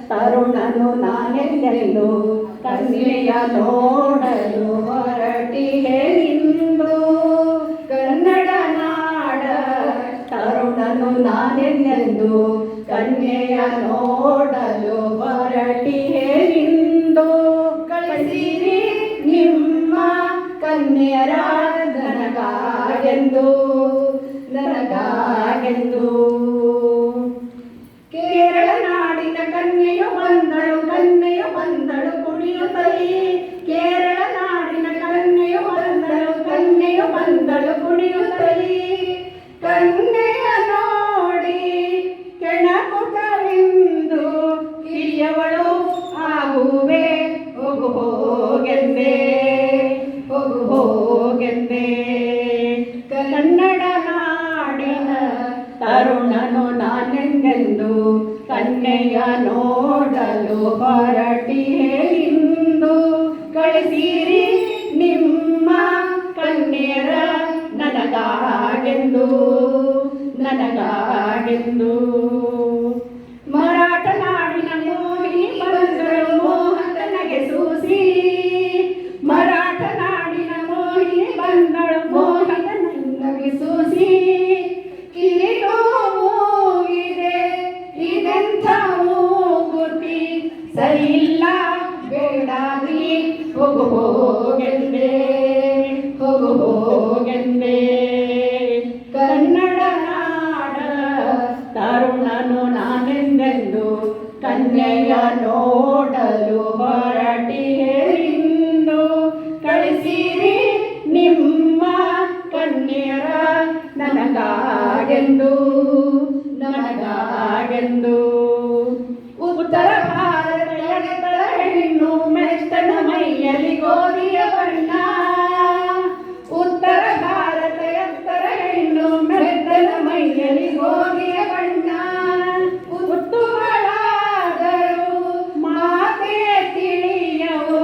ತರುಣನು ನಾನೆಂದೆಂದು ಕನ್ಯೆಯ ನೋಡಲು ಹೊರಟಿಗೆ ಇಂದು ಕನ್ನಡ ನಾಡ. ತರುಣನು ನಾನೆಂದೆಂದು ಕನ್ಯೆಯ ನೋಡಲು ಹೊರಟಿಗೆ ಇಂದು ಕಳಿಸಿರಿ ನಿಮ್ಮ ಕನ್ಯರ ನನಗಾಗೆಂದು ನನಗಾಗೆಂದು. ಕೇರಳ ನಾಡಿನ ಕನ್ಯೆಯು ಬಂದಳು ಕನ್ಯೆಯು ಬಂದಳು ಕುಣಿಯುತ್ತಲೇ. ಕೇರಳ ನಾಡಿನ ಕನ್ಯೆಯು ಬಂದಳು ಕನ್ಯೆಯು ಬಂದಳು ಕುಣಿಯುತ್ತಲೇ. ಕನ್ಯೆಯ ನೋಡಿ ಕೆಣಕುತ್ತಲೆಂದು ಕಿರಿಯವಳು ಆಗುವೆ ಹೋಗು ಹೋಗೆಂದೆ ಹೋಗು ಹೋಗೆಂದೆ. ಕನ್ನಡ ನಾಡಿನ ತರುಣನು ನಾನೆಂದೆಂದು ಕನ್ಯೆಯ ನೋಡಲು ಹೊರಟಿಗೆ ಇಂದು ಕಳಿಸಿರಿ ನಿಮ್ಮ ಕನ್ಯರ ನನಗಾಗೆಂದು ನನಗಾಗೆಂದು. ಮರಾಠ ನಾಡಿನ ಮೋಹಿನಿ ಬಂದಳು ಮೋಹಕನಿಗೆ ಸೂಸಿ. ಮರಾಠ ನಾಡಿನ ಮೋಹಿನಿ ಬಂದಳು ಮೋಹಕನಿಗೆ ಸೂಸಿ. ಕಿರಿದು ಮೂಗಿದೆ ಇದೆಂಥ ಮೂಗುತಿ ಸರಿಯಿಲ್ಲ ಬೇಡಾಗಿ ಹೋಗು ಹೋಗೆಂದೆ ಹೋಗು ಹೋಗೆಂದೆ. ಕನ್ನಡ ನಾಡ ತರುಣನು ನಾನೆಂದೆಂದು ಕನ್ಯೆಯ ನೋಡಲು ಹೊರಟಿಗೆ ಇಂದು ಕಳಿಸಿರಿ ನಿಮ್ಮ ಕನ್ಯರ ನನಗಾಗೆಂದು ನನಗಾಗೆಂದು. ಉತ್ತರ ಭಾರತದ ಹೆಣ್ಣು ಮೆತ್ತನ ಮೈಯಲ್ಲಿ ಗೋಧಿಯ ಬಣ್ಣ. ಉತ್ತರ ಭಾರತ ಎತ್ತರ ಹೆಣ್ಣು ಮೆತ್ತನ ಮೈಯಲ್ಲಿ ಗೋಧಿಯ ಬಣ್ಣ. ಹುಟ್ಟುಗಳಾದರೂ ಮಾತೆ ತಿಳಿಯವು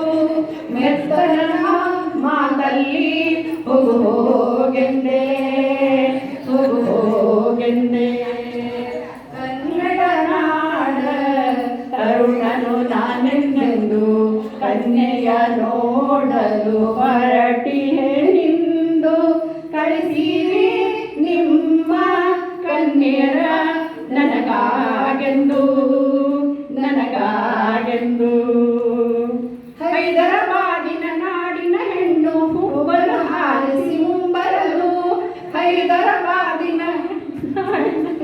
ಮೆತ್ತನ ಮಾತಲ್ಲಿ ಹೋಗು ಹೋಗೆಂದೆ ಹೋಗು ಹೋಗೆಂದೆ. ಕನ್ನಡ ನಾಡ ತರುಣನು ನಾನೆಂದೆಂದು ಕನ್ಯೆಯ ನೋಡಲು ಹೊರಟಿಗೆ ಇಂದು ಕಳಿಸಿರಿ ನಿಮ್ಮ ಕನ್ಯರ ನನಗಾಗೆಂದು ನನಗಾಗೆಂದು. ಹೈದರಾಬಾದಿನ ನಾಡಿನ ಹೆಣ್ಣು ಹೂವನ್ನು ಹಾರಿಸಿ ಮುಂಬರಲು. ಹೈದರಾಬಾದಿನ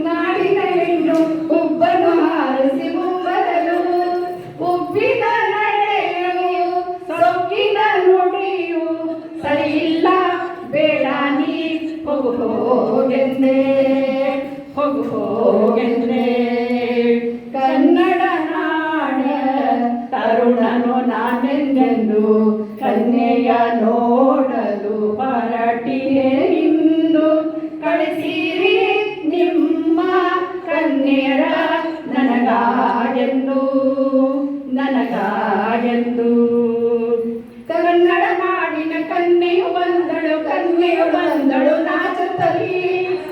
ನಾಡಿನ ಹೆಣ್ಣು ಹುಬ್ಬನ್ನು ಹಾರಿಸಿ ಮುಂಬರಲು. ಉಬ್ಬಿದ ನಡೆಯು ಸೊಕ್ಕಿನ ನುಡಿಯು ಸರಿಯಿಲ್ಲ ಬೇಡ ನೀ ಹೋಗು ಹೋಗೆಂದೆ ಹೋಗು ಹೋಗೆಂದೆ. ಕನ್ನಡ ನಾಡ ತರುಣನು ನಾನೆಂದೆಂದು ಕನ್ಯೆಯ ನೋಡಲು ಹೊರಟಿಗೆ ಇಂದು ಕಳಿಸಿರಿ ನಿಮ್ಮ ಕನ್ಯರ ನನಗಾಗೆಂದು ನನಗಾಗೆಂದು. ಕನ್ನಡ ನಾಡಿನ ಕನ್ಯೆಯು ಬಂದಳು ಕನ್ಯೆಯು ಬಂದಳು ನಾಚುತ್ತಲೇ.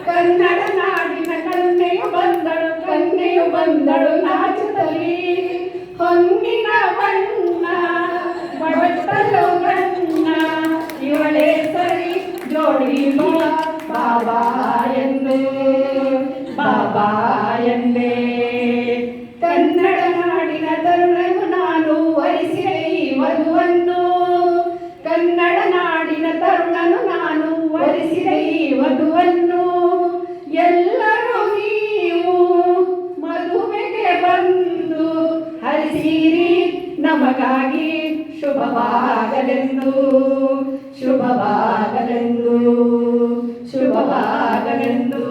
ಕನ್ನಡ ನಾಡಿನ ಕನ್ಯೆಯು ಬಂದಳು ಕನ್ಯೆಯು ಬಂದಳು ನಾಚುತ್ತಲೇ. ಹೊನ್ನಿನ ಬಣ್ಣ ಬಟ್ಟಲು ಬಣ್ಣ ಇವಳೇ ಸರಿ ಜೋಡಿ ಬಾಬಾ ಎಂದೆ ಬಾಬಾ ಎಂದೆ. ಕನ್ನಡ ನಾಡಿನ ತರುಣನು ನಾನು ವರಿಸಿದೆ ಈ ವಧುವನ್ನು. ಕನ್ನಡ ನಾಡಿನ ತರುಣನು ನಾನು ವರಿಸಿದೆ ಈ ವಧುವನ್ನು. ಎಲ್ಲರೂ ನೀವು ಮದುವೆಗೆ ಬಂದು ಹರಿಸಿರಿ ನಮಗಾಗಿ ಶುಭವಾಗಲೆಂದು ಶುಭವಾಗಲೆಂದು ಶುಭವಾಗಲೆಂದು.